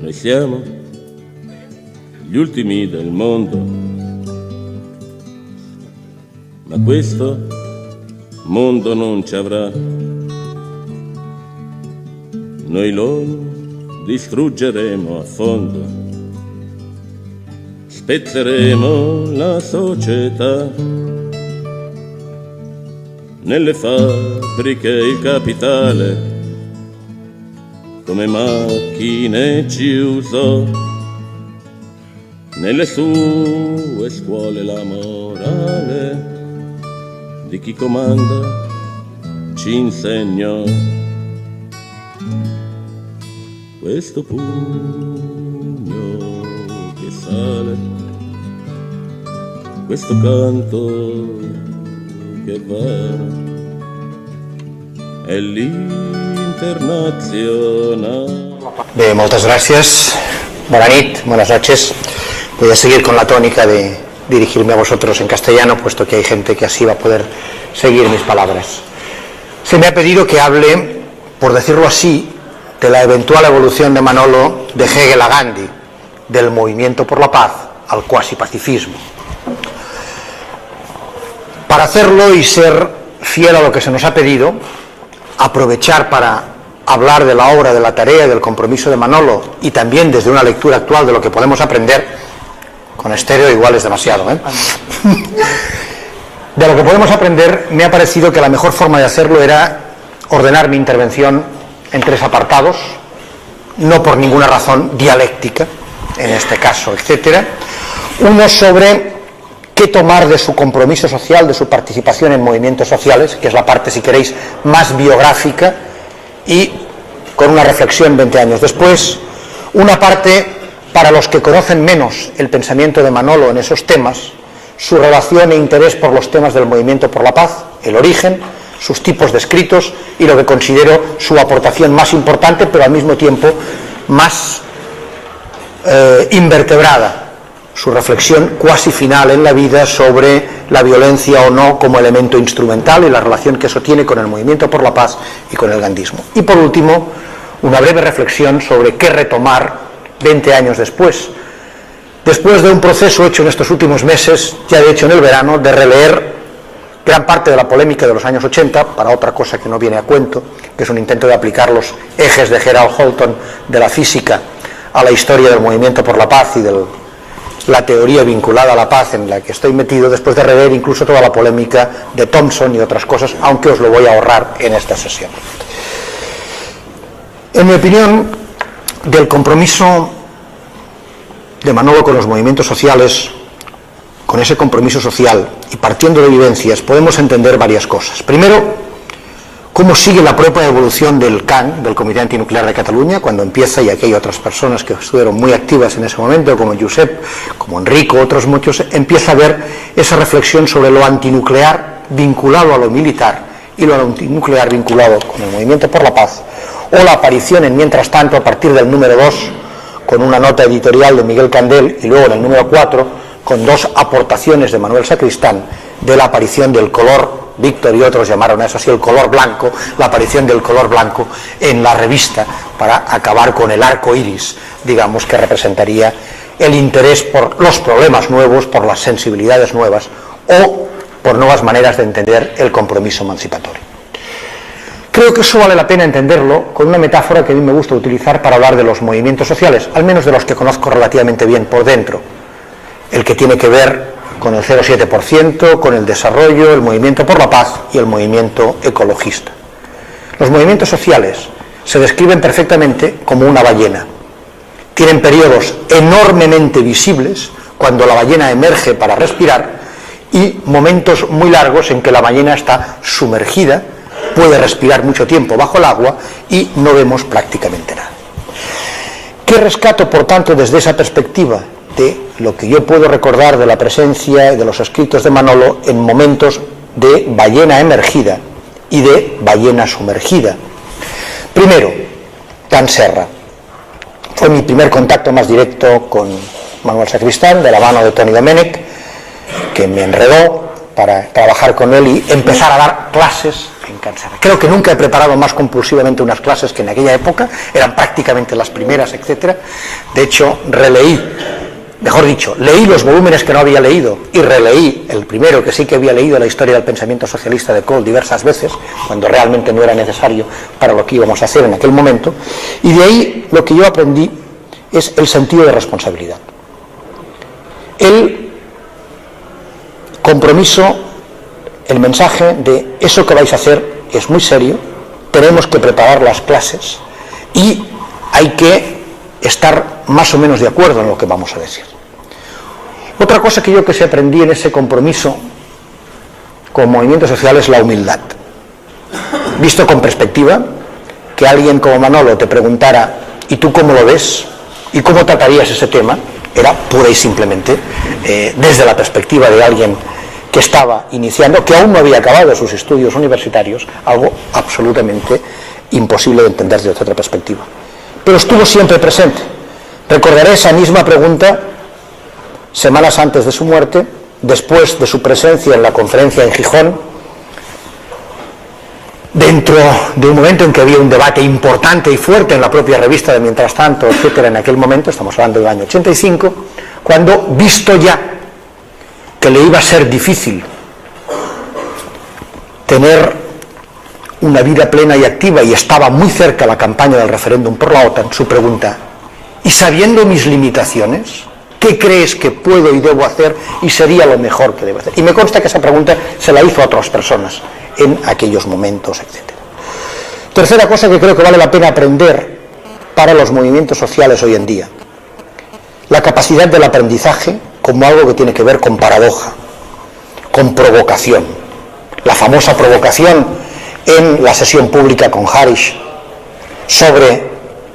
Noi siamo gli ultimi del mondo, ma questo mondo non ci avrà. Noi lo distruggeremo a fondo, spezzeremo la società. Nelle fabbriche il capitale come macchine ci usò, nelle sue scuole la morale di chi comanda ci insegnò. Questo pugno che sale, questo canto che va, è l'Internazionale. Bé, moltes gràcies. Bona nit, buenas noches. Voy a seguir con la tónica de dirigirme a vosotros en castellano, puesto que hay gente que así va a poder seguir mis palabras. Se me ha pedido que hable, por decirlo así, de la eventual evolución de Manolo de Hegel a Gandhi, del movimiento por la paz al cuasi pacifismo. Para hacerlo y ser fiel a lo que se nos ha pedido, aprovechar para hablar de la obra, de la tarea y del compromiso de Manolo, y también desde una lectura actual de lo que podemos aprender, con estéreo igual es demasiado, de lo que podemos aprender, me ha parecido que la mejor forma de hacerlo era ordenar mi intervención en tres apartados, no por ninguna razón dialéctica, en este caso, etcétera. Uno sobre qué tomar de su compromiso social, de su participación en movimientos sociales, que es la parte, si queréis, más biográfica, y con una reflexión 20 años después. Una parte para los que conocen menos el pensamiento de Manolo en esos temas, su relación e interés por los temas del movimiento por la paz, el origen, sus tipos de escritos y lo que considero su aportación más importante, pero al mismo tiempo más invertebrada, su reflexión cuasi final en la vida sobre la violencia o no como elemento instrumental y la relación que eso tiene con el movimiento por la paz y con el gandhismo. Y por último, una breve reflexión sobre qué retomar 20 años después de un proceso hecho en estos últimos meses, ya de hecho en el verano, de releer gran parte de la polémica de los años 80, para otra cosa que no viene a cuento, que es un intento de aplicar los ejes de Gerald Holton de la física a la historia del movimiento por la paz y de la teoría vinculada a la paz en la que estoy metido, después de rever incluso toda la polémica de Thompson y otras cosas, aunque os lo voy a ahorrar en esta sesión. En mi opinión, del compromiso de Manolo con los movimientos sociales, con ese compromiso social y partiendo de vivencias, podemos entender varias cosas. Primero, cómo sigue la propia evolución del CAN, del Comité Antinuclear de Cataluña, cuando empieza, y aquí hay otras personas que estuvieron muy activas en ese momento, como Josep, como Enrico, otros muchos, empieza a ver esa reflexión sobre lo antinuclear vinculado a lo militar y lo antinuclear vinculado con el movimiento por la paz, o la aparición en mientras tanto, a partir del número 2, con una nota editorial de Miguel Candel, y luego en el número 4, con dos aportaciones de Manuel Sacristán, de la aparición del color, Víctor y otros llamaron a eso así el color blanco, la aparición del color blanco en la revista, para acabar con el arco iris, digamos, que representaría el interés por los problemas nuevos, por las sensibilidades nuevas, o por nuevas maneras de entender el compromiso emancipatorio. Creo que eso vale la pena entenderlo con una metáfora que a mí me gusta utilizar para hablar de los movimientos sociales, al menos de los que conozco relativamente bien por dentro. El que tiene que ver con el 0,7%, con el desarrollo, el movimiento por la paz y el movimiento ecologista. Los movimientos sociales se describen perfectamente como una ballena. Tienen periodos enormemente visibles, cuando la ballena emerge para respirar, y momentos muy largos en que la ballena está sumergida, puede respirar mucho tiempo bajo el agua y no vemos prácticamente nada. ¿Qué rescato, por tanto, desde esa perspectiva de lo que yo puedo recordar de la presencia de los escritos de Manolo en momentos de ballena emergida y de ballena sumergida? Primero, Can Serra. Fue mi primer contacto más directo con Manuel Sacristán, de la mano de Toni Domènech, que me enredó para trabajar con él y empezar a dar clases en cansara. Creo que nunca he preparado más compulsivamente unas clases que en aquella época, eran prácticamente las primeras, etc. De hecho, leí los volúmenes que no había leído y releí el primero que sí que había leído, la historia del pensamiento socialista de Cole, diversas veces, cuando realmente no era necesario para lo que íbamos a hacer en aquel momento, y de ahí lo que yo aprendí es el sentido de responsabilidad. El compromiso, el mensaje de eso que vais a hacer es muy serio, tenemos que preparar las clases y hay que estar más o menos de acuerdo en lo que vamos a decir. Otra cosa que yo que se aprendí en ese compromiso con movimientos sociales es la humildad. Visto con perspectiva, que alguien como Manolo te preguntara ¿y tú cómo lo ves? ¿Y cómo tratarías ese tema? Era pura y simplemente, desde la perspectiva de alguien que estaba iniciando, que aún no había acabado sus estudios universitarios, algo absolutamente imposible de entender desde otra perspectiva. Pero estuvo siempre presente. Recordaré esa misma pregunta semanas antes de su muerte, después de su presencia en la conferencia en Gijón, dentro de un momento en que había un debate importante y fuerte en la propia revista de Mientras Tanto, etcétera, en aquel momento, estamos hablando del año 85, cuando, visto ya que le iba a ser difícil tener una vida plena y activa y estaba muy cerca la campaña del referéndum por la OTAN, su pregunta, y sabiendo mis limitaciones, ¿qué crees que puedo y debo hacer y sería lo mejor que debo hacer? Y me consta que esa pregunta se la hizo a otras personas en aquellos momentos, etc. Tercera cosa que creo que vale la pena aprender para los movimientos sociales hoy en día: la capacidad del aprendizaje como algo que tiene que ver con paradoja, con provocación. La famosa provocación en la sesión pública con Harish sobre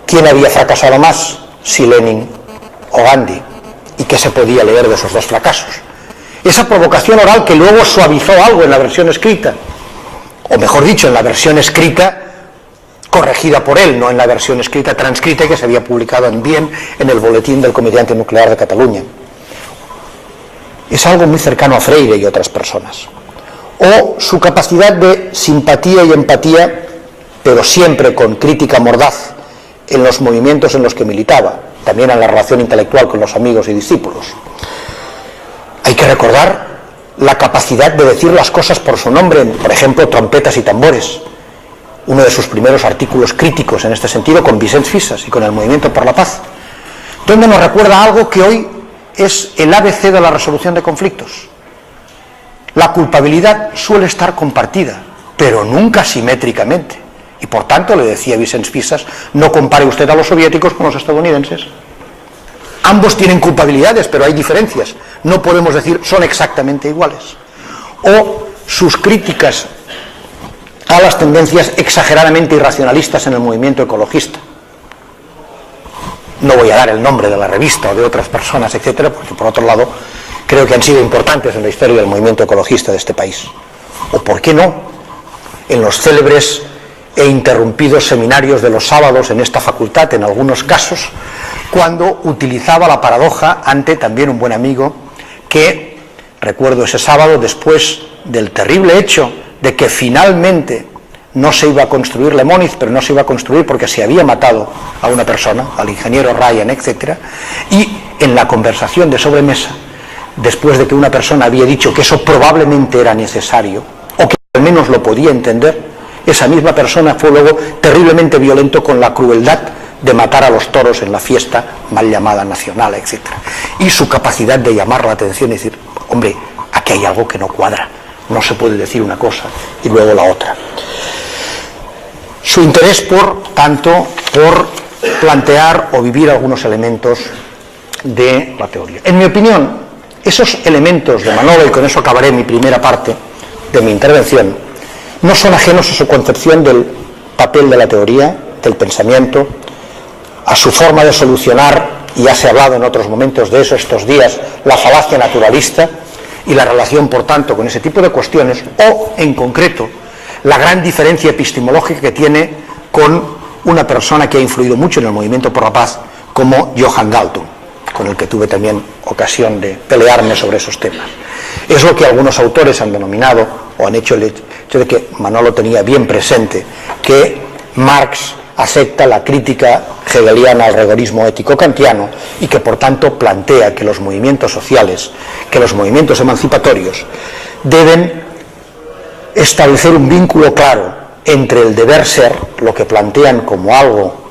quién había fracasado más, si Lenin o Gandhi, y qué se podía leer de esos dos fracasos. Esa provocación oral que luego suavizó algo en la versión escrita, o mejor dicho, en la versión escrita corregida por él, no en la versión escrita transcrita que se había publicado en el boletín del Comité Antinuclear de Cataluña. Es algo muy cercano a Freire y otras personas. O su capacidad de simpatía y empatía, pero siempre con crítica mordaz en los movimientos en los que militaba, también en la relación intelectual con los amigos y discípulos. Hay que recordar la capacidad de decir las cosas por su nombre, por ejemplo, Trompetas y tambores, uno de sus primeros artículos críticos en este sentido con Vicens Fisas y con el Movimiento por la Paz, donde nos recuerda algo que hoy es el ABC de la resolución de conflictos. La culpabilidad suele estar compartida, pero nunca simétricamente. Y por tanto, le decía Vicens Fisas, no compare usted a los soviéticos con los estadounidenses. Ambos tienen culpabilidades, pero hay diferencias. No podemos decir son exactamente iguales. O sus críticas a las tendencias exageradamente irracionalistas en el movimiento ecologista. No voy a dar el nombre de la revista o de otras personas, etcétera, porque por otro lado creo que han sido importantes en la historia del movimiento ecologista de este país. O por qué no, en los célebres e interrumpidos seminarios de los sábados en esta facultad, en algunos casos, cuando utilizaba la paradoja ante también un buen amigo que, recuerdo ese sábado, después del terrible hecho de que finalmente no se iba a construir Lemóniz, pero no se iba a construir porque se había matado a una persona, al ingeniero Ryan, etc. Y en la conversación de sobremesa, después de que una persona había dicho que eso probablemente era necesario, o que al menos lo podía entender, esa misma persona fue luego terriblemente violento con la crueldad de matar a los toros en la fiesta mal llamada nacional, etc. Y su capacidad de llamar la atención y decir, hombre, aquí hay algo que no cuadra, no se puede decir una cosa y luego la otra. Su interés, por tanto, por plantear o vivir algunos elementos de la teoría. En mi opinión, esos elementos de Manolo, y con eso acabaré mi primera parte de mi intervención, no son ajenos a su concepción del papel de la teoría, del pensamiento, a su forma de solucionar, y ya se ha hablado en otros momentos de eso estos días, la falacia naturalista y la relación, por tanto, con ese tipo de cuestiones, o, en concreto, la gran diferencia epistemológica que tiene con una persona que ha influido mucho en el movimiento por la paz, como Johan Galtung, con el que tuve también ocasión de pelearme sobre esos temas. Es lo que algunos autores han denominado, o han hecho el hecho de que Manolo tenía bien presente que Marx acepta la crítica hegeliana al rigorismo ético kantiano y que por tanto plantea que los movimientos sociales, que los movimientos emancipatorios deben establecer un vínculo claro entre el deber ser, lo que plantean como algo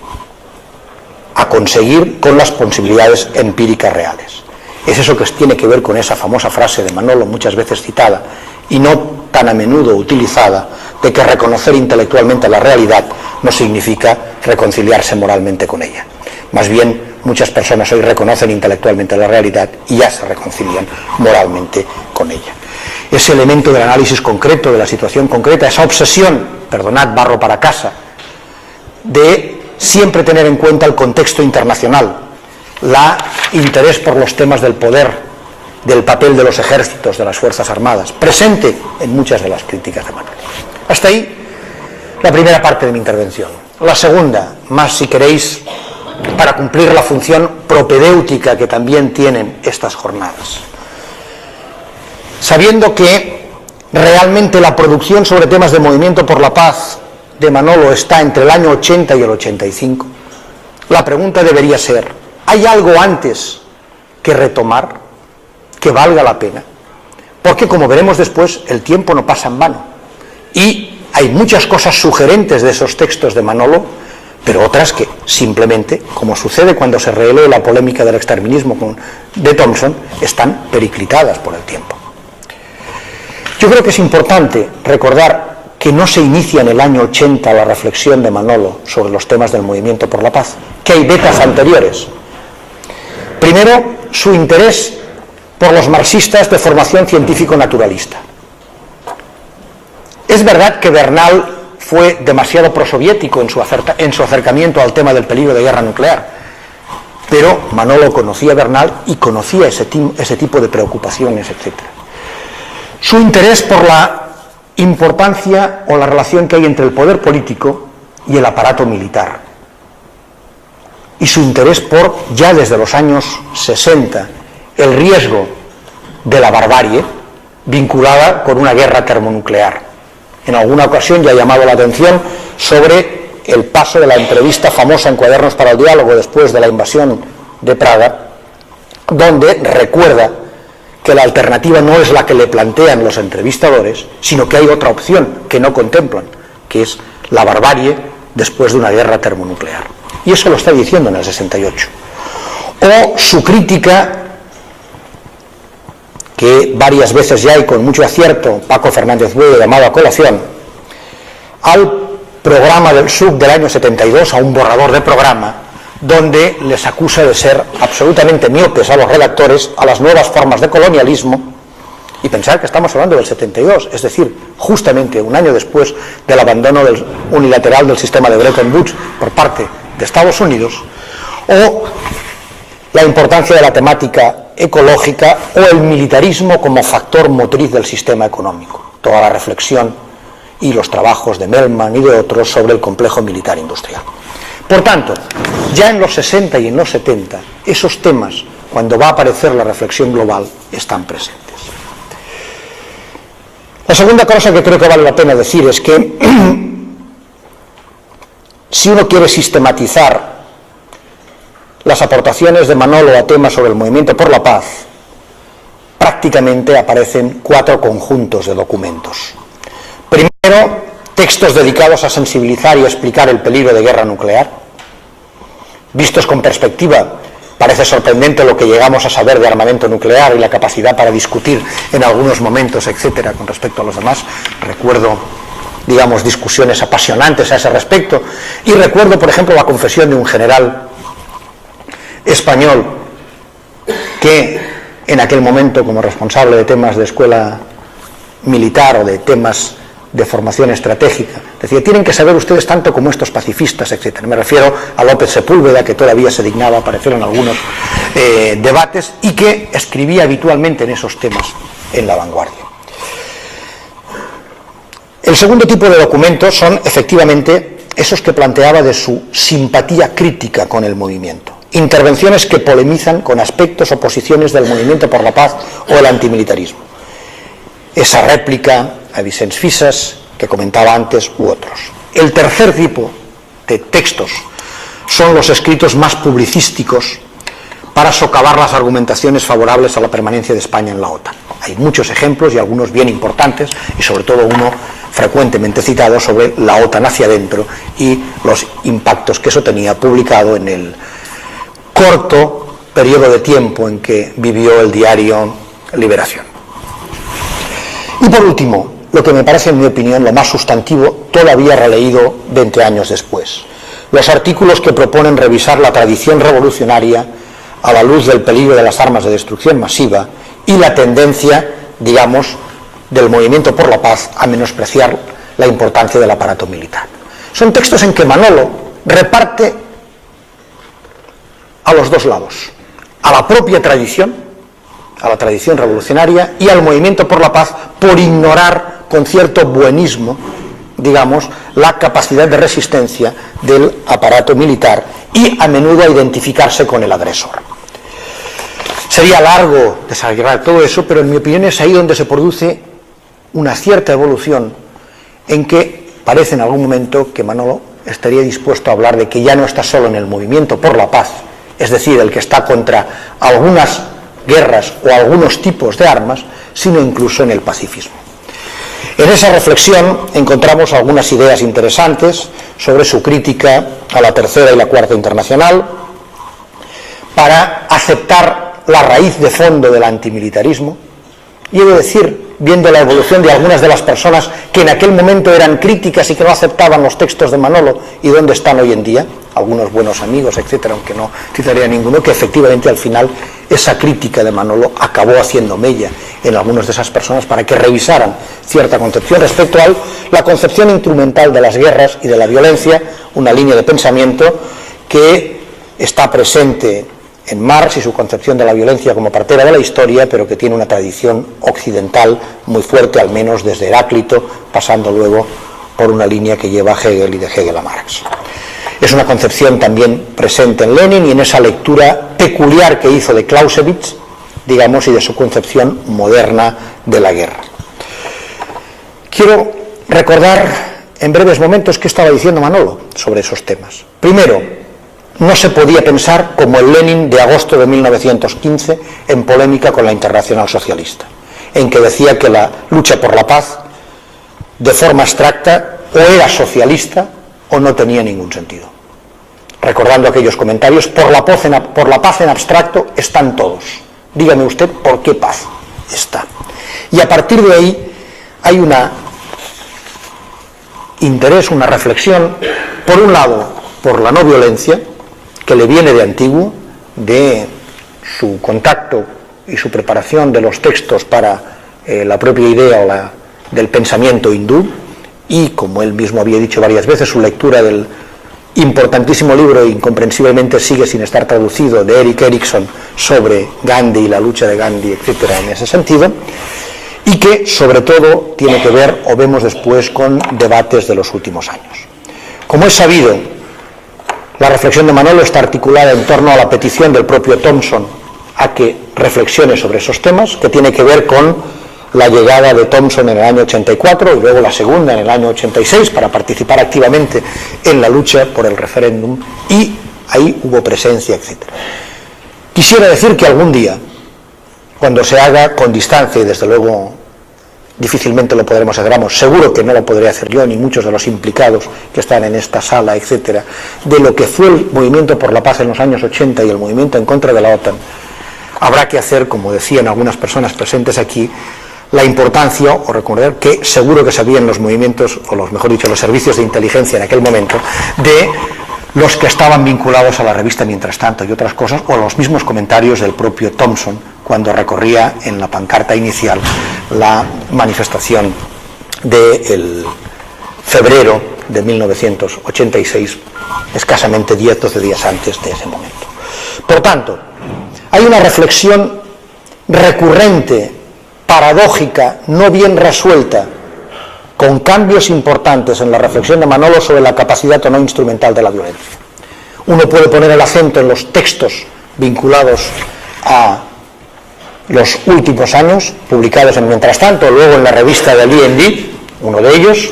a conseguir, con las posibilidades empíricas reales. Es eso que tiene que ver con esa famosa frase de Manolo, muchas veces citada y no tan a menudo utilizada, de que reconocer intelectualmente la realidad no significa reconciliarse moralmente con ella. Más bien, muchas personas hoy reconocen intelectualmente la realidad y ya se reconcilian moralmente con ella. Ese elemento del análisis concreto, de la situación concreta, esa obsesión, perdonad, barro para casa, de siempre tener en cuenta el contexto internacional, la interés por los temas del poder, del papel de los ejércitos, de las Fuerzas Armadas, presente en muchas de las críticas de Manolo. Hasta ahí la primera parte de mi intervención. La segunda, más si queréis, para cumplir la función propedéutica que también tienen estas jornadas. Sabiendo que realmente la producción sobre temas de movimiento por la paz de Manolo está entre el año 80 y el 85, la pregunta debería ser: ¿hay algo antes que retomar que valga la pena? Porque, como veremos después, el tiempo no pasa en vano y hay muchas cosas sugerentes de esos textos de Manolo, pero otras que simplemente, como sucede cuando se relee la polémica del exterminismo de Thompson, están periclitadas por el tiempo. Yo creo que es importante recordar que no se inicia en el año 80 la reflexión de Manolo sobre los temas del movimiento por la paz, que hay décadas anteriores. Primero, su interés por los marxistas de formación científico-naturalista. Es verdad que Bernal fue demasiado prosoviético en su acercamiento al tema del peligro de guerra nuclear, pero Manolo conocía a Bernal y conocía ese tipo de preocupaciones, etc. Su interés por la importancia o la relación que hay entre el poder político y el aparato militar, y su interés por, ya desde los años 60, el riesgo de la barbarie vinculada con una guerra termonuclear. En alguna ocasión ya ha llamado la atención sobre el paso de la entrevista famosa en Cuadernos para el Diálogo después de la invasión de Praga, donde recuerda que la alternativa no es la que le plantean los entrevistadores, sino que hay otra opción que no contemplan, que es la barbarie después de una guerra termonuclear. Y eso lo está diciendo en el 68. O su crítica, que varias veces ya y con mucho acierto Paco Fernández Buey ha llamado a colación, al programa del SUB del año 72, a un borrador de programa, donde les acusa de ser absolutamente miopes a los redactores a las nuevas formas de colonialismo, y pensar que estamos hablando del 72, es decir, justamente un año después del abandono unilateral del sistema de Bretton Woods por parte de Estados Unidos, o la importancia de la temática ecológica o el militarismo como factor motriz del sistema económico, toda la reflexión y los trabajos de Mellman y de otros sobre el complejo militar industrial. Por tanto, ya en los 60 y en los 70, esos temas, cuando va a aparecer la reflexión global, están presentes. La segunda cosa que creo que vale la pena decir es que si uno quiere sistematizar las aportaciones de Manolo a temas sobre el movimiento por la paz, prácticamente aparecen 4 conjuntos de documentos. Primero, textos dedicados a sensibilizar y explicar el peligro de guerra nuclear. Vistos con perspectiva, parece sorprendente lo que llegamos a saber de armamento nuclear y la capacidad para discutir en algunos momentos, etcétera, con respecto a los demás. Recuerdo, digamos, discusiones apasionantes a ese respecto, y recuerdo, por ejemplo, la confesión de un general español que en aquel momento, como responsable de temas de escuela militar o de temas de formación estratégica, decía: tienen que saber ustedes tanto como estos pacifistas, etc. Me refiero a López Sepúlveda, que todavía se dignaba a aparecer en algunos debates y que escribía habitualmente en esos temas en La Vanguardia. El segundo tipo de documentos son efectivamente esos que planteaba de su simpatía crítica con el movimiento. Intervenciones que polemizan con aspectos o posiciones del movimiento por la paz o el antimilitarismo. esa réplica a Vicens Fisas que comentaba antes u otros. El tercer tipo de textos son los escritos más publicísticos para socavar las argumentaciones favorables a la permanencia de España en la OTAN. Hay muchos ejemplos y algunos bien importantes, y sobre todo uno frecuentemente citado sobre la OTAN hacia adentro y los impactos que eso tenía, publicado en el corto periodo de tiempo en que vivió el diario Liberación. Y por último, lo que me parece, en mi opinión, lo más sustantivo, todavía releído 20 años después: los artículos que proponen revisar la tradición revolucionaria a la luz del peligro de las armas de destrucción masiva y la tendencia, digamos, del movimiento por la paz a menospreciar la importancia del aparato militar. Son textos en que Manolo reparte a los dos lados: a la propia tradición, a la tradición revolucionaria, y al movimiento por la paz, por ignorar con cierto buenismo, digamos, la capacidad de resistencia del aparato militar y a menudo a identificarse con el agresor. Sería largo desarrollar todo eso, pero en mi opinión es ahí donde se produce una cierta evolución, en que parece en algún momento que Manolo estaría dispuesto a hablar de que ya no está solo en el movimiento por la paz, es decir, el que está contra algunas guerras o algunos tipos de armas, sino incluso en el pacifismo. En esa reflexión encontramos algunas ideas interesantes sobre su crítica a la Tercera y la Cuarta Internacional, para aceptar la raíz de fondo del antimilitarismo. Y he de decir, viendo la evolución de algunas de las personas que en aquel momento eran críticas y que no aceptaban los textos de Manolo, y dónde están hoy en día, algunos buenos amigos, etcétera, aunque no citaría ninguno, que efectivamente al final esa crítica de Manolo acabó haciendo mella en algunas de esas personas para que revisaran cierta concepción respecto a la concepción instrumental de las guerras y de la violencia, una línea de pensamiento que está presente en Marx y su concepción de la violencia como partera de la historia, pero que tiene una tradición occidental muy fuerte, al menos desde Heráclito, pasando luego por una línea que lleva a Hegel y de Hegel a Marx. Es una concepción también presente en Lenin y en esa lectura peculiar que hizo de Clausewitz, digamos, y de su concepción moderna de la guerra. Quiero recordar en breves momentos qué estaba diciendo Manolo sobre esos temas. Primero, no se podía pensar como el Lenin de agosto de 1915 en polémica con la Internacional Socialista, en que decía que la lucha por la paz, de forma abstracta, o era socialista o no tenía ningún sentido. Recordando aquellos comentarios: por la paz en abstracto están todos. Dígame usted por qué paz está. Y a partir de ahí hay un interés, una reflexión, por un lado, por la no violencia, que le viene de antiguo, de su contacto y su preparación de los textos para la propia idea del pensamiento hindú, y, como él mismo había dicho varias veces, su lectura del importantísimo libro, incomprensiblemente sigue sin estar traducido, de Erik Erikson, sobre Gandhi y la lucha de Gandhi, etcétera, en ese sentido, y que sobre todo tiene que ver, o vemos después, con debates de los últimos años. Como es sabido, la reflexión de Manolo está articulada en torno a la petición del propio Thompson a que reflexione sobre esos temas, que tiene que ver con la llegada de Thompson en el año 84 y luego la segunda en el año 86 para participar activamente en la lucha por el referéndum, y ahí hubo presencia, etc. Quisiera decir que algún día, cuando se haga con distancia, y desde luego difícilmente lo podremos hacer, seguro que no lo podré hacer yo ni muchos de los implicados que están en esta sala, etcétera, de lo que fue el movimiento por la paz en los años 80 y el movimiento en contra de la OTAN, habrá que hacer, como decían algunas personas presentes aquí, la importancia, o recordar que seguro que sabían los movimientos, o mejor dicho, los servicios de inteligencia en aquel momento, de los que estaban vinculados a la revista Mientras Tanto y otras cosas, o los mismos comentarios del propio Thompson cuando recorría en la pancarta inicial la manifestación del febrero de 1986, escasamente 10-12 días antes de ese momento. Por tanto, hay una reflexión recurrente, paradójica, no bien resuelta, con cambios importantes en la reflexión de Manolo sobre la capacidad o no instrumental de la violencia. Uno puede poner el acento en los textos vinculados a los últimos años, publicados en Mientras Tanto, luego en la revista del IND, uno de ellos,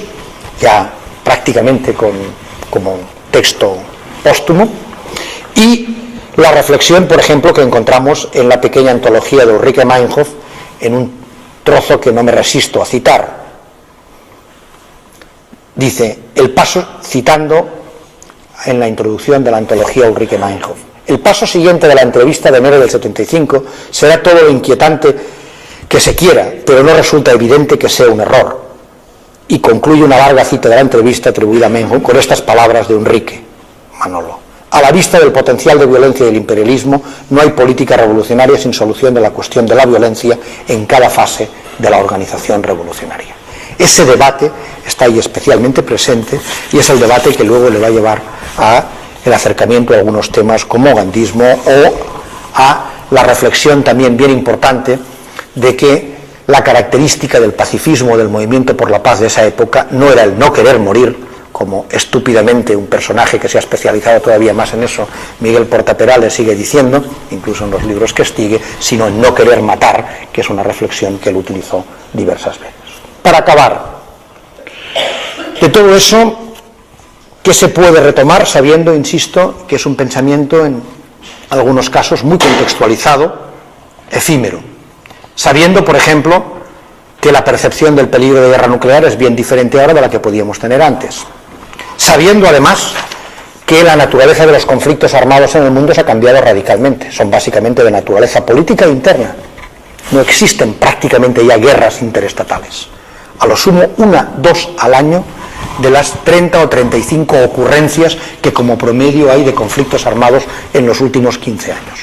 ya prácticamente como texto póstumo, y la reflexión, por ejemplo, que encontramos en la pequeña antología de Ulrike Meinhof, en un trozo que no me resisto a citar. Dice, el paso, citando en la introducción de la antología Ulrike Meinhof, el paso siguiente de la entrevista de enero del 75 será todo lo inquietante que se quiera, pero no resulta evidente que sea un error. Y concluye una larga cita de la entrevista atribuida a Meinhof con estas palabras de Ulrike: Manolo, a la vista del potencial de violencia del imperialismo, no hay política revolucionaria sin solución de la cuestión de la violencia en cada fase de la organización revolucionaria. Ese debate está ahí especialmente presente y es el debate que luego le va a llevar a el acercamiento a algunos temas como gandhismo o a la reflexión también bien importante de que la característica del pacifismo del movimiento por la paz de esa época no era el no querer morir, como estúpidamente un personaje que se ha especializado todavía más en eso, Miguel Portaperales, sigue diciendo, incluso en los libros que sigue, sino en no querer matar, que es una reflexión que él utilizó diversas veces. Para acabar, de todo eso, ¿qué se puede retomar sabiendo, insisto, que es un pensamiento en algunos casos muy contextualizado, efímero? Sabiendo, por ejemplo, que la percepción del peligro de guerra nuclear es bien diferente ahora de la que podíamos tener antes. Sabiendo, además, que la naturaleza de los conflictos armados en el mundo se ha cambiado radicalmente. Son básicamente de naturaleza política e interna. No existen prácticamente ya guerras interestatales. A lo sumo, 1, 2 al año de las 30 o 35 ocurrencias que como promedio hay de conflictos armados en los últimos 15 años.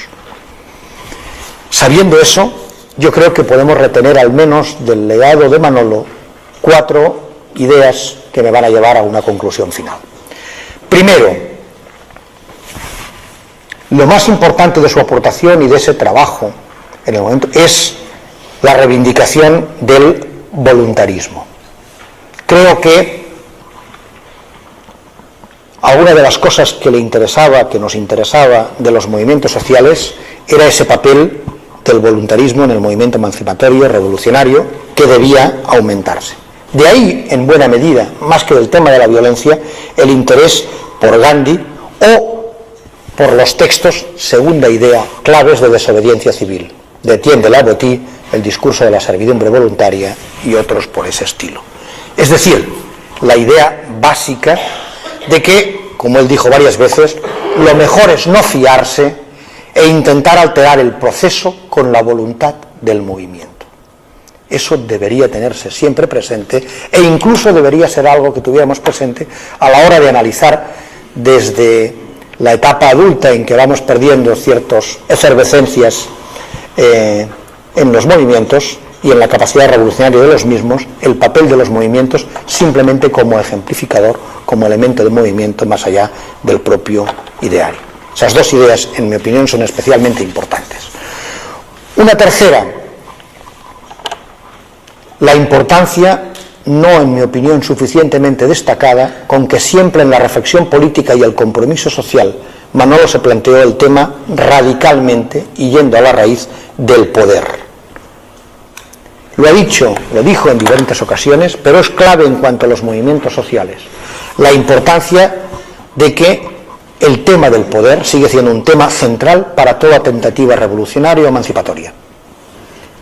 Sabiendo eso, yo creo que podemos retener al menos del legado de Manolo 4 ideas que me van a llevar a una conclusión final. Primero, lo más importante de su aportación y de ese trabajo en el momento es la reivindicación del voluntarismo. Creo que alguna de las cosas que le interesaba, que nos interesaba de los movimientos sociales, era ese papel del voluntarismo en el movimiento emancipatorio, revolucionario, que debía aumentarse. De ahí, en buena medida, más que del tema de la violencia, el interés por Gandhi o por los textos, segunda idea, claves de desobediencia civil, de Etienne de la Boétie, el discurso de la servidumbre voluntaria y otros por ese estilo. Es decir, la idea básica de que, como él dijo varias veces, lo mejor es no fiarse e intentar alterar el proceso con la voluntad del movimiento. Eso debería tenerse siempre presente e incluso debería ser algo que tuviéramos presente a la hora de analizar desde la etapa adulta en que vamos perdiendo ciertas efervescencias en los movimientos y en la capacidad revolucionaria de los mismos, el papel de los movimientos simplemente como ejemplificador, como elemento de movimiento más allá del propio ideario. Esas dos ideas, en mi opinión, son especialmente importantes. Una tercera, la importancia, no en mi opinión suficientemente destacada, con que siempre en la reflexión política y el compromiso social Manolo se planteó el tema radicalmente y yendo a la raíz del poder. Lo ha dicho, lo dijo en diferentes ocasiones, pero es clave en cuanto a los movimientos sociales. La importancia de que el tema del poder sigue siendo un tema central para toda tentativa revolucionaria o emancipatoria.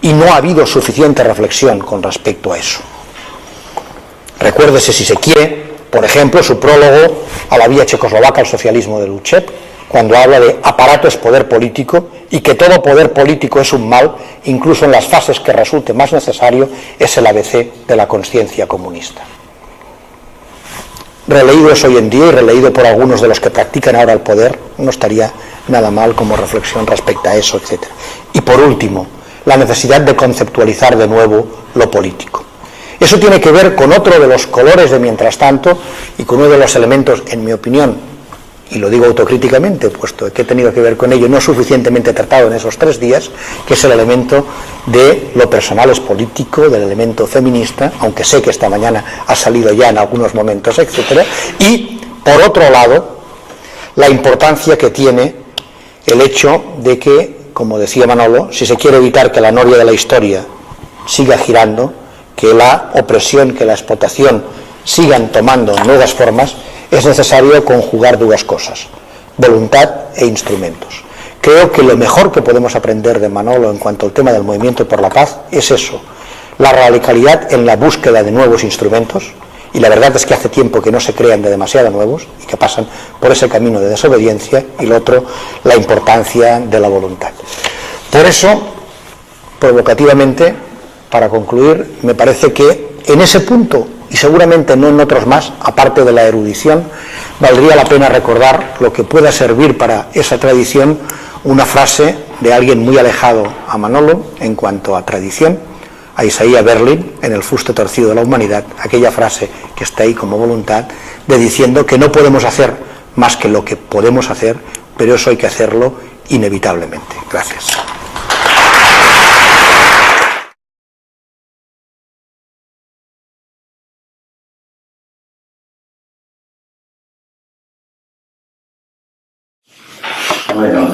Y no ha habido suficiente reflexión con respecto a eso. Recuérdese, si se quiere, por ejemplo, su prólogo a la vía checoslovaca al socialismo de Luček, cuando habla de aparato es poder político y que todo poder político es un mal, incluso en las fases que resulte más necesario, es el ABC de la conciencia comunista. Releído eso hoy en día y releído por algunos de los que practican ahora el poder, no estaría nada mal como reflexión respecto a eso, etc. Y por último, la necesidad de conceptualizar de nuevo lo político. Eso tiene que ver con otro de los colores de Mientras Tanto y con uno de los elementos, en mi opinión, y lo digo autocríticamente, puesto que he tenido que ver con ello, no suficientemente tratado en esos 3 días, que es el elemento de lo personal es político, del elemento feminista, aunque sé que esta mañana ha salido ya en algunos momentos, etcétera, y, por otro lado, la importancia que tiene el hecho de que como decía Manolo, si se quiere evitar que la noria de la historia siga girando, que la opresión, que la explotación sigan tomando nuevas formas, es necesario conjugar dos cosas: voluntad e instrumentos. Creo que lo mejor que podemos aprender de Manolo en cuanto al tema del movimiento por la paz es eso, la radicalidad en la búsqueda de nuevos instrumentos, y la verdad es que hace tiempo que no se crean de demasiado nuevos y que pasan por ese camino de desobediencia, y lo otro, la importancia de la voluntad. Por eso, provocativamente, para concluir, me parece que en ese punto, y seguramente no en otros más, aparte de la erudición, valdría la pena recordar lo que pueda servir para esa tradición, una frase de alguien muy alejado a Manolo en cuanto a tradición, a Isaiah Berlin, en El fuste torcido de la humanidad, aquella frase que está ahí como voluntad, de diciendo que no podemos hacer más que lo que podemos hacer, pero eso hay que hacerlo inevitablemente. Gracias. Bueno,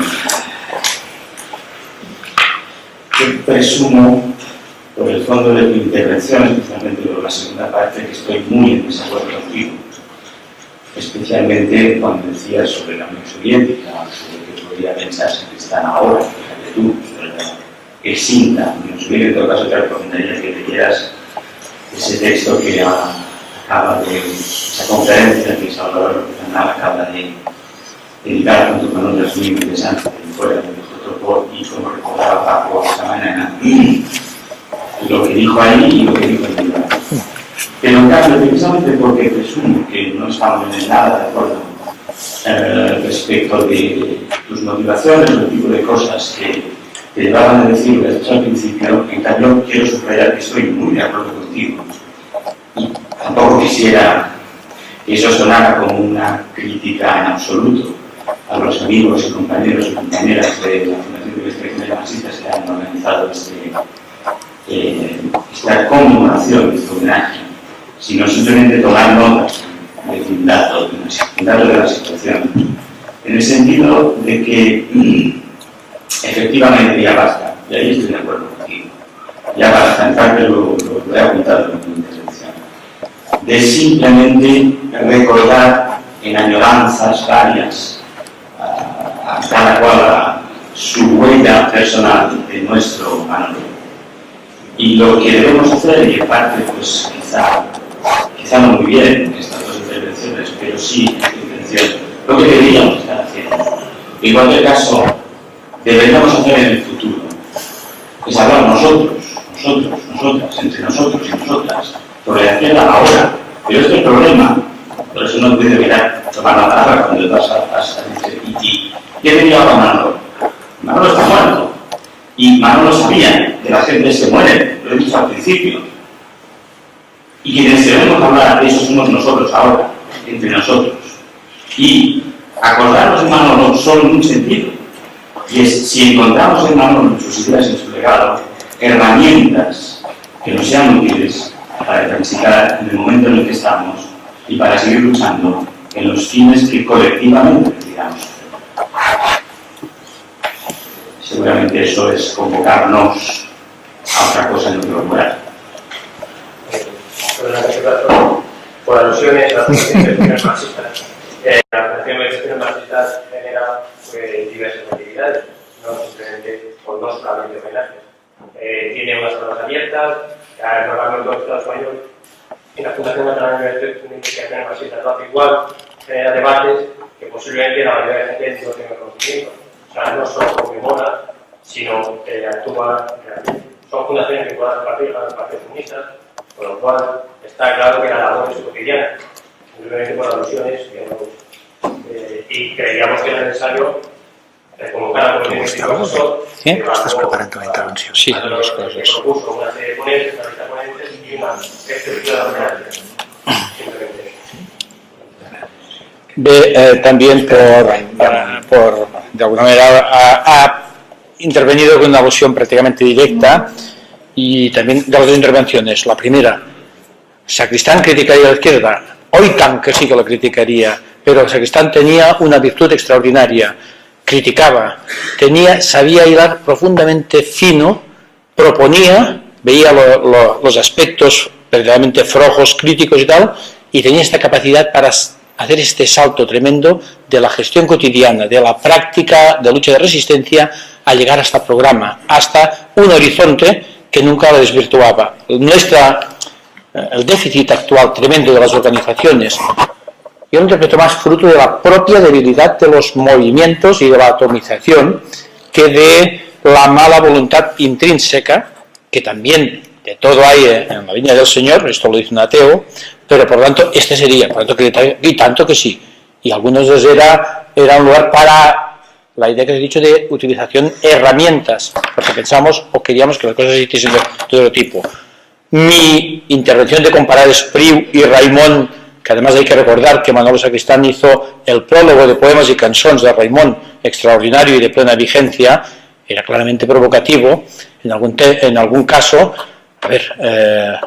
yo presumo, por el fondo de tu intervención, especialmente por la segunda parte, que estoy muy en desacuerdo contigo, especialmente cuando decías sobre la Unión Soviética, sobre que podría pensarse que están ahora, fíjate tú, sobre la extinta Unión Soviética. En todo caso, te recomendaría que leyeras ese texto que acaba de, esa conferencia que Salvador Canal acaba de editar junto con otras muy interesantes fuera de nuestro tropo, y como recordaba Paco esta mañana, lo que dijo ahí y lo que dijo en el libro. Pero en cambio, precisamente porque presumo que no estamos en nada de acuerdo respecto de tus motivaciones, el tipo de cosas que te llevaban a decir lo que has dicho al principio, en cambio quiero subrayar que estoy muy de acuerdo contigo. Y tampoco quisiera que eso sonara como una crítica en absoluto a los amigos y compañeros y compañeras de la Fundación de Investigaciones Marxistas que han organizado esta conmemoración, este homenaje, sino simplemente tomar notas de un dato de la situación, en el sentido de que efectivamente ya basta, y ahí estoy de acuerdo contigo, ya basta, en parte lo he apuntado en mi intervención, de simplemente recordar en añoranzas varias a cada cual a su huella personal de nuestro Manolo. Y lo que debemos hacer, y en parte pues quizá no muy bien en estas dos intervenciones, pero sí en esta intención, lo que deberíamos estar haciendo, en cualquier caso deberíamos hacer en el futuro, es hablar nosotras, entre nosotros y nosotras, sobre la izquierda ahora. Pero este problema, por eso no puede mirar, tomar la palabra cuando vas a decir, ¿y qué venía ahora Manolo? Manolo está muerto. Y Manolo sabía que la gente se muere, lo he dicho al principio. Y quienes debemos hablar de eso somos nosotros ahora, entre nosotros. Y acordarnos de Manolo solo en un sentido. Y es, si encontramos en Manolo, en sus ideas, en su legado, herramientas que nos sean útiles para transitar en el momento en el que estamos y para seguir luchando en los fines que colectivamente decidamos. Seguramente eso es convocarnos a otra cosa en lo moral. Por alusiones a las organizaciones marxistas. La organización de organizaciones marxistas genera diversas actividades, no solamente homenajes. Tiene unas zonas abiertas, normalmente todo el Estado español, y la Fundación Catalana de Investigaciones Marxistas lo hace igual, genera debates que posiblemente la mayoría de la gente no tenga conocimiento. O sea, no solo conmemora, sino que actúa realmente. Son fundaciones vinculadas al Partido Comunista, con lo cual está claro que la labor es cotidiana, simplemente por alusiones, y creíamos que era necesario convocar a la profesor. ¿Estás preparando la intervención? Sí, las cosas. Que propuso una serie de ponentes, una lista de ponentes y una estructura de homenaje. Simplemente. También por de alguna manera ha intervenido con una alusión prácticamente directa, y también de las dos intervenciones. La primera, Sacristán criticaría a la izquierda, Oitan que sí que lo criticaría, pero Sacristán tenía una virtud extraordinaria, criticaba, sabía hilar profundamente fino, proponía, veía los aspectos verdaderamente flojos, críticos y tal, y tenía esta capacidad para hacer este salto tremendo de la gestión cotidiana, de la práctica de lucha de resistencia, a llegar hasta el programa, hasta un horizonte que nunca lo desvirtuaba. El déficit actual tremendo de las organizaciones, yo lo interpreto más fruto de la propia debilidad de los movimientos y de la atomización que de la mala voluntad intrínseca, que también de todo hay en la viña del Señor, esto lo dice un ateo, pero por lo tanto este sería, por lo tanto, y tanto que sí, y algunos de ellos era un lugar para la idea que os he dicho de utilización de herramientas, porque pensamos o queríamos que las cosas existiesen de todo tipo. Mi intervención de comparar Espriu y Raimon, que además hay que recordar que Manolo Sacristán hizo el prólogo de poemas y cançons de Raimon, extraordinario y de plena vigencia, era claramente provocativo. En algún caso, a ver,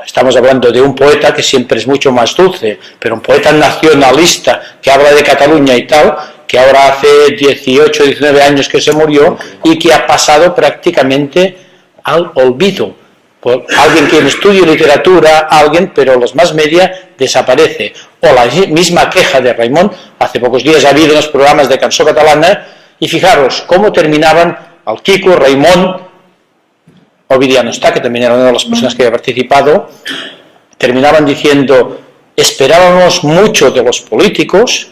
estamos hablando de un poeta que siempre es mucho más dulce, pero un poeta nacionalista que habla de Cataluña y tal, que ahora hace 18 o 19 años que se murió y que ha pasado prácticamente al olvido. Por alguien que estudie literatura, pero los más media desaparece. O la misma queja de Raimon, hace pocos días ha habido unos programas de cançó catalana, y fijaros cómo terminaban al Quico, Raimon, Ovidiano está, que también era una de las personas que había participado, terminaban diciendo: esperábamos mucho de los políticos,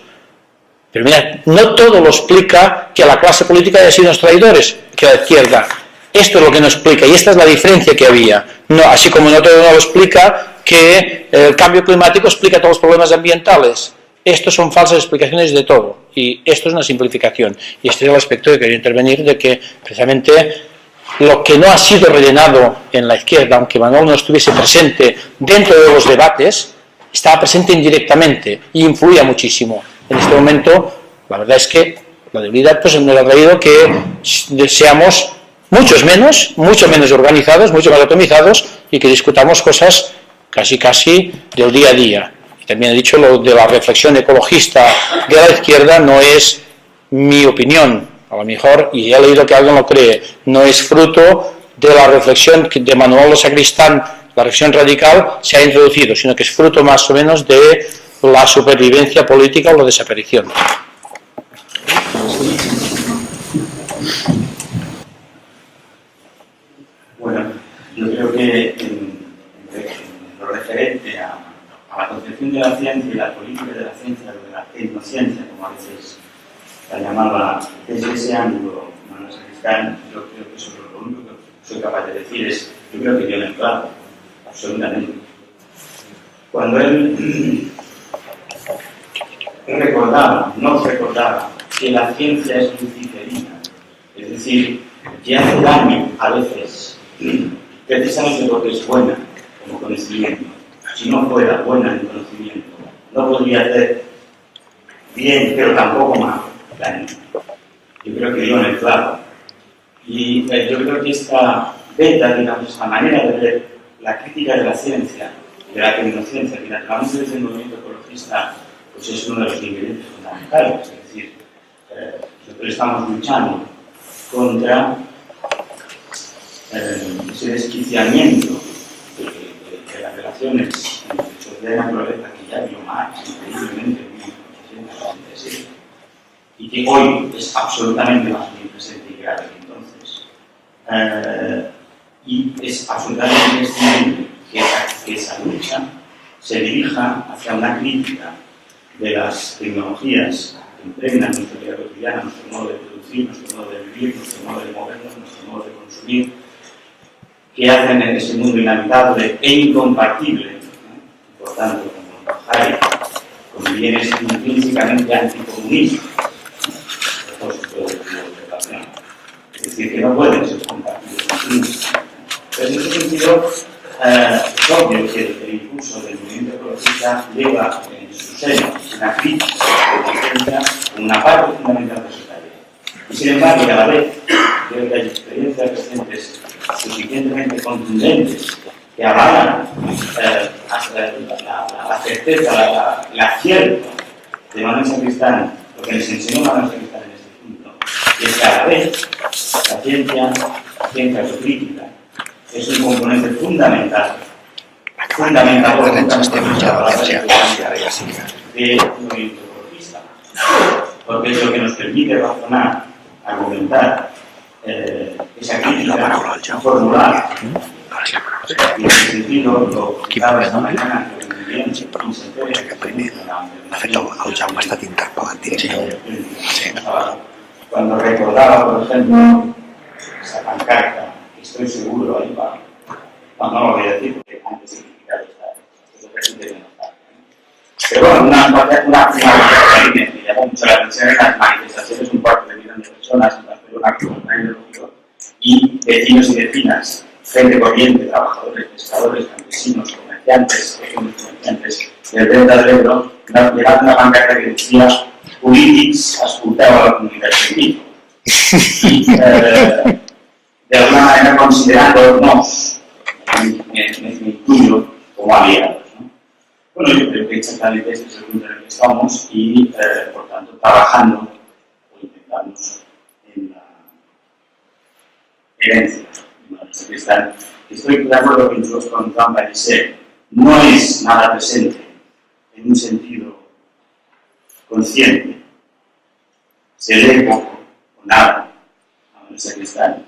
pero mira, no todo lo explica que la clase política haya sido unos traidores, que la izquierda. Esto es lo que nos explica, y esta es la diferencia que había. No, así como no todo lo explica que el cambio climático explica todos los problemas ambientales. Estos son falsas explicaciones de todo, y esto es una simplificación. Y este es el aspecto que quería intervenir, de que precisamente lo que no ha sido rellenado en la izquierda, aunque Manuel no estuviese presente dentro de los debates, estaba presente indirectamente y influía muchísimo. En este momento, la verdad es que la debilidad pues nos ha traído que seamos mucho menos organizados, mucho más atomizados, y que discutamos cosas casi del día a día. Y también he dicho lo de la reflexión ecologista de la izquierda, no es mi opinión, a lo mejor, y he leído que alguien lo cree, no es fruto de la reflexión de Manolo Sacristán, la reflexión radical se ha introducido, sino que es fruto más o menos de la supervivencia política o la desaparición. Bueno, yo creo que en lo referente a la concepción de la ciencia y la política de la ciencia, o de la tecnociencia, como a veces la llamaba, desde ese ángulo Manuel Sacristán, yo creo que eso es lo único que soy capaz de decir es, yo creo que dio en el clavo, absolutamente. Cuando él nos recordaba que la ciencia es luciferina, es decir, que hace daño a veces, precisamente porque es buena como conocimiento. Si no fuera buena en conocimiento, no podría hacer bien, pero tampoco mal daño. Yo creo que dio en el clavo. Y yo creo que esta beta, digamos, esta manera de ver la crítica de la ciencia, de la tecnociencia, que naturalmente desde el movimiento ecologista pues es uno de los ingredientes fundamentales. Es decir, nosotros estamos luchando contra ese desquiciamiento de las relaciones entre sociedad y naturaleza que ya vio Marx increíblemente en 1867 y que hoy es absolutamente más bien presente y grave que entonces. Y es absolutamente imprescindible que esa lucha se dirija hacia una crítica de las tecnologías que impregnan nuestra vida cotidiana, nuestro modo de producir, nuestro modo de vivir, nuestro modo de movernos, nuestro modo de consumir, que hacen en ese mundo inhabitable e incompatible, por tanto, como Hayek, con bienes intrínsecamente anticomunistas, es decir, que no pueden ser compartidos. Pero en ese sentido, es obvio que el impulso del movimiento ecologista lleva en su seno una crítica de la como una parte fundamental de su tarea. Y sin embargo, y a la vez, creo que hay experiencias recientes suficientemente contundentes que avalan la certeza, el acierto de Manuel Sacristán, lo que les enseñó Manuel Sacristán en este punto, es que a la vez la ciencia autocrítica, es un componente fundamental por lo del movimiento ecologista, porque es lo que nos permite razonar, argumentar, esa crítica, formular. Y en ese sentido, lo que estaba esta mañana, que muy bien, cuando recordaba, por ejemplo, esa pancarta, que estoy seguro, ahí va, no lo voy a decir porque antes significado está, pero bueno, una que me llamó mucho la atención en las manifestaciones, un cuarto de millón de personas en Barcelona, y vecinos y vecinas, gente corriente, trabajadores, pescadores, campesinos, comerciantes, pequeños comerciantes del Delta del Ebro, llegando una pancarta que decía "Polítics escolteu a la comunitat científica". Y de alguna manera considerándonos, me incluyo, como aliados, ¿no? Bueno, yo creo que exactamente este es el punto en el que estamos y, por tanto, trabajando o intentamos en la herencia. Estoy de acuerdo con Juan Parisé, no es nada presente en un sentido consciente, se lee poco o nada a nuestra cristal.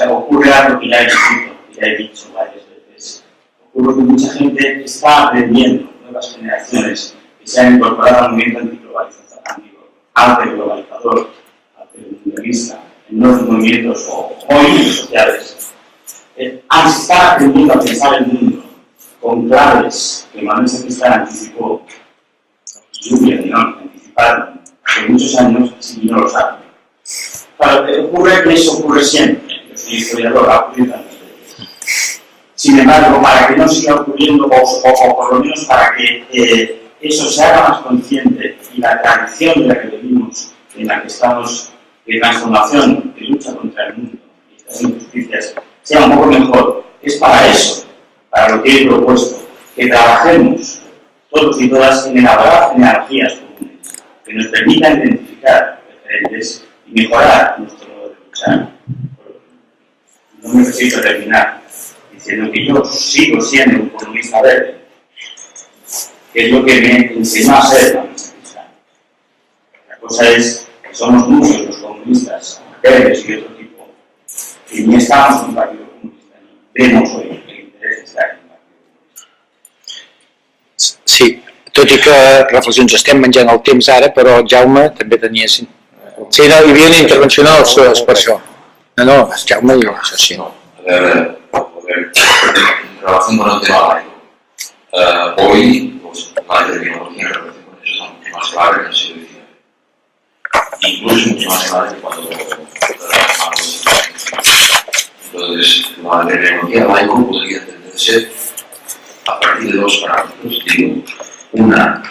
Ocurre algo que ya he escrito, que ya he dicho varias veces. Ocurre que mucha gente está aprendiendo, nuevas generaciones que se han incorporado al movimiento antiglobalizador, antimundialista, en nuevos movimientos o movimientos sociales. Están aprendiendo a pensar el mundo con claves que Manuel Sacristán anticipó, Lluvia y León anticiparon hace muchos años, si no lo saben. Claro, ocurre que eso ocurre siempre, yo soy historiador, ha ocurrido tantas veces. Sin embargo, para que no siga ocurriendo, o por lo menos para que eso se haga más consciente y la tradición de la que venimos, en la que estamos, de transformación, de lucha contra el mundo y estas injusticias, sea un poco mejor, es para eso, para lo que he propuesto, que trabajemos todos y todas en elaborar genealogías comunes, que nos permitan identificar referentes y mejorar nuestro modo de luchar. No necesito terminar diciendo que yo sigo siendo un comunista verde, que es lo que me enseñó a ser la lucha cristiana. La cosa es que somos muchos los comunistas verdes y de otro tipo, que ni estamos en un partido comunista, ni vemos hoy el interés de estar en un partido comunista. Sí, tot i que reflexions estem menjant el temps ara, però Jaume també tenia... Sí, no, hi havia una intervenció no, per això. No, Jaume i això sí. En relación con el tema laico, hoy pues, la terminología en relación con eso es mucho más clara que en el siglo XIX. Incluso mucho más clara que cuando entonces, la terminología laico podría entenderse a partir de dos parámetros. Digo, una,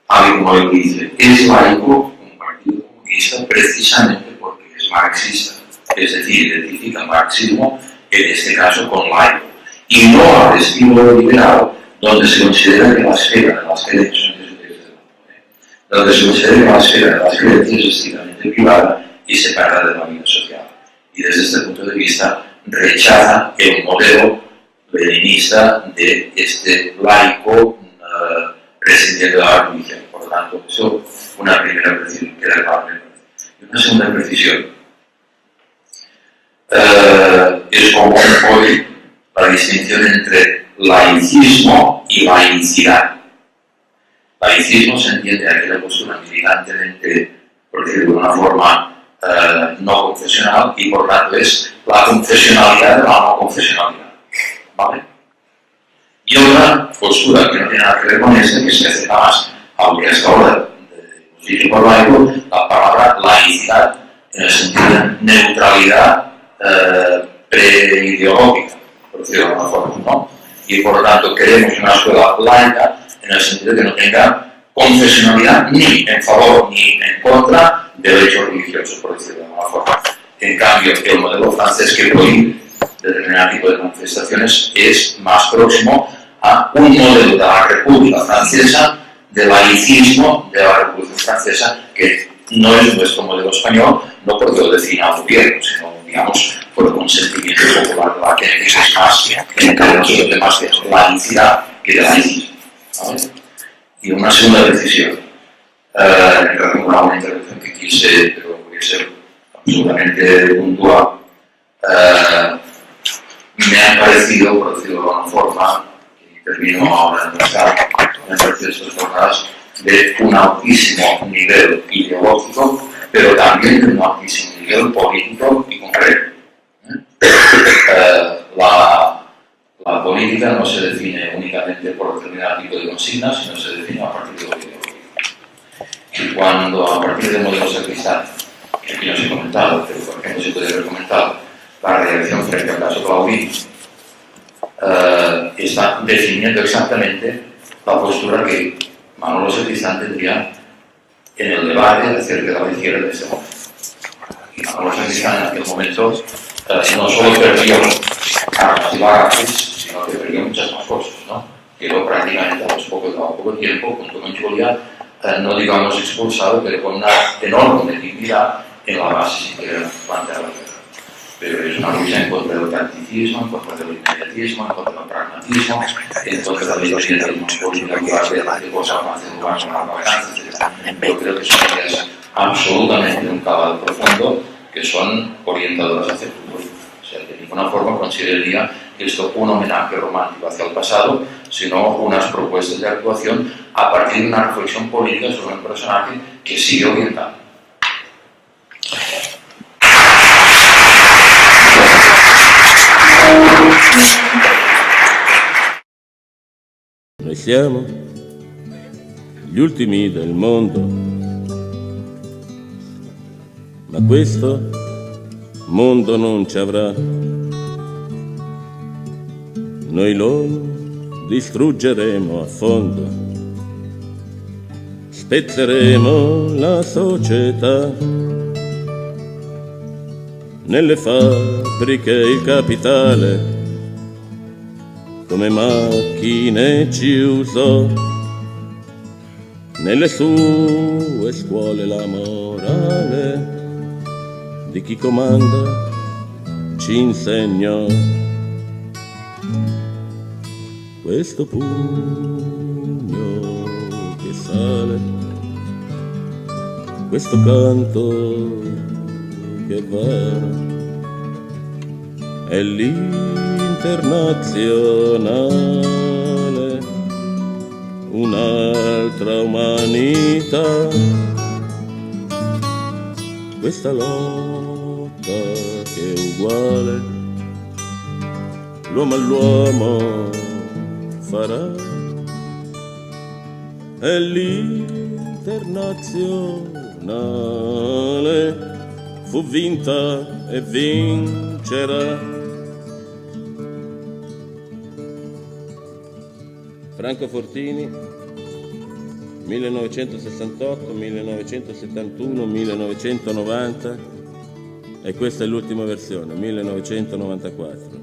alguien como él dice, es laico un partido comunista precisamente porque es marxista, es decir, identifica el marxismo, en este caso con laico, y no al estilo liberal, donde se considera que la esfera de las creencias donde se considera que la esfera de las creencias es estrictamente privada y separada de la vida social. Y desde este punto de vista rechaza el modelo leninista de este laico prescindiendo de la religión. Por lo tanto, eso es una primera precisión, que era el padre. Y una segunda precisión. Es común hoy la distinción entre laicismo y laicidad. Laicismo se entiende aquella postura militantemente, por decirlo de una forma no confesional, y por tanto es la confesionalidad de la no confesionalidad. ¿Vale? Y otra postura que no tiene nada que ver con esta, que se acerca más a lo que hasta ahora hemos dicho por laico, la palabra laicidad en el sentido de neutralidad preideológica, por decirlo de alguna forma, ¿no? Y por lo tanto queremos una escuela laica en el sentido de que no tenga confesionalidad ni en favor ni en contra del hecho religioso, por decirlo de alguna forma. En cambio, el modelo francés que prohíbe determinado tipo de manifestaciones es más próximo a un modelo de la República Francesa, de laicismo de la Revolución Francesa, que no es nuestro modelo español, no porque lo defina el gobierno, sino, digamos, por el consentimiento popular de la gente, que es más en términos de temas de laicidad que de laicismo, ¿vale? Y una segunda decisión, en relación con una intervención que quise, pero voy a ser absolutamente puntual, me ha parecido, por decirlo de alguna forma, y termino ahora en esta, me han parecido estas jornadas de un altísimo nivel ideológico, pero también de un altísimo nivel político y concreto. La política no se define únicamente por determinado tipo de consignas, sino se define a partir de lo ideológico. Y cuando a partir del modelo sacristán, que aquí no se ha comentado, pero por ejemplo se puede haber comentado, la reacción frente al caso Claudín, está definiendo exactamente la postura que Manolo Sacristán tendría en el debate acerca de la izquierda de este momento. Y Manolo Sacristán en aquel momento no solo perdió armas y bagajes, sino que perdió muchas más cosas, ¿no? Quedó prácticamente a poco tiempo, junto con Julia, no digamos expulsado, pero con una enorme dignidad en la base sin querer plantear la guerra. Pero es una lucha en contra del tacticismo, en contra del inmediatismo, en contra del pragmatismo, en contra del inmediatismo político, de cosas más de lugar con la vacancia, etc. Yo creo que son ideas absolutamente de un cabal profundo que son orientadoras hacia el futuro. O sea, de ninguna forma consideraría que esto un homenaje romántico hacia el pasado, sino unas propuestas de actuación a partir de una reflexión política sobre un personaje que sigue orientado. Noi siamo gli ultimi del mondo, ma questo mondo non ci avrà. Noi lo distruggeremo a fondo, spezzeremo la società, nelle fabbriche il capitale come macchine ci usò, nelle sue scuole la morale di chi comanda ci insegnò. Questo pugno che sale, questo canto che va, è l'internazionale, un'altra umanità. Questa lotta che è uguale, l'uomo all'uomo farà, è l'internazionale, fu vinta e vincerà. Franco Fortini, 1968, 1971, 1990, e questa è l'ultima versione, 1994.